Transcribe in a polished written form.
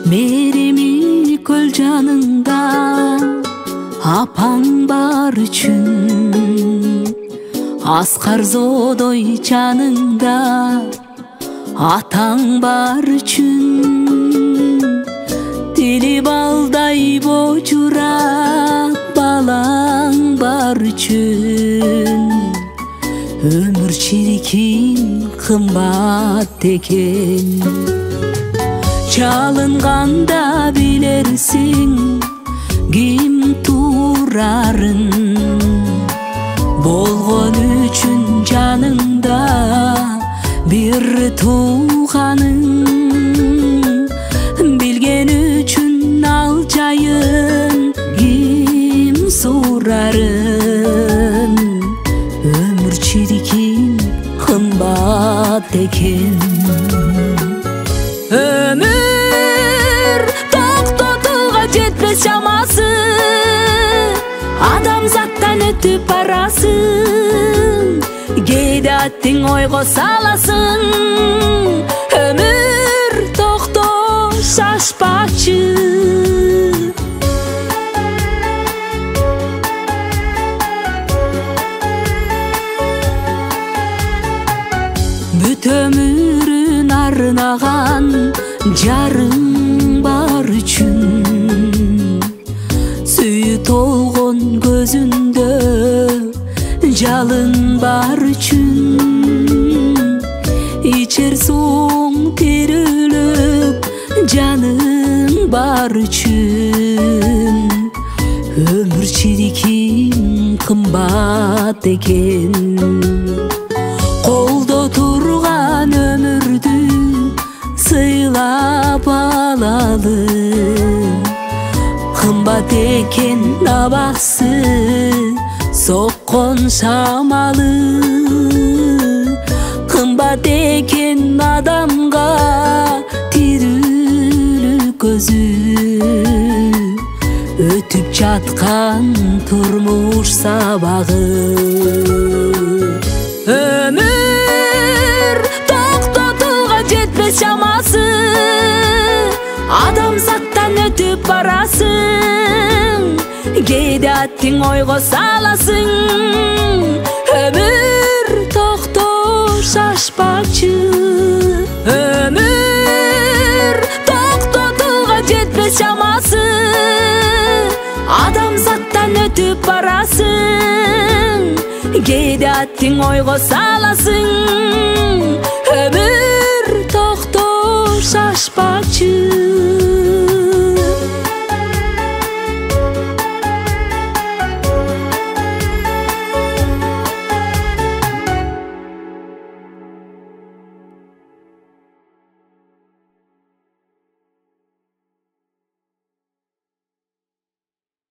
Merimi kөл жаныңда, апаң бар үчүн. Аскар зодой жаныңда, атаң бар үчүн. Тили балдай божурак балаң бар үчүн. Өмүр чиркин кымбат экен. Çalınganda bilersin kim turарын. Bolgon üçün canında bir tuğanın. Bilgen üçün alçayın kim surарын. Ömür çirkin kımbat eken. Ömür toktotуга жетпес шамасы, адамзаттан өтүп барасың. Кейде аттың ойго саласың. Ömür токто шашпачы. Бүт өмүрүн арнаган жарың бар үчүн. Сүйү толгон көзүндө жалын бар үчүн. Ичер суң тирүүлүк жаның бар үчүн. Өмүр чиркин кымбат экен. Колдо турган өмүрдү сыйлап алалы. Кымбат экен абасы, соккон шамалы. Кымбат экен адамга тирүүлүк көзү. Өтүп жаткан турмуш сабагы. Ömür toktotуга жетпес шамасы, адамзаттан өтүп барасың. Кейде аттың ойго саласың. Ömür токто шашпачы. Ömür токтотуга жетпес шамасы, адамзаттан өтүп барасың. Кейде аттың ойго саласың. Ömür токто шашпачы.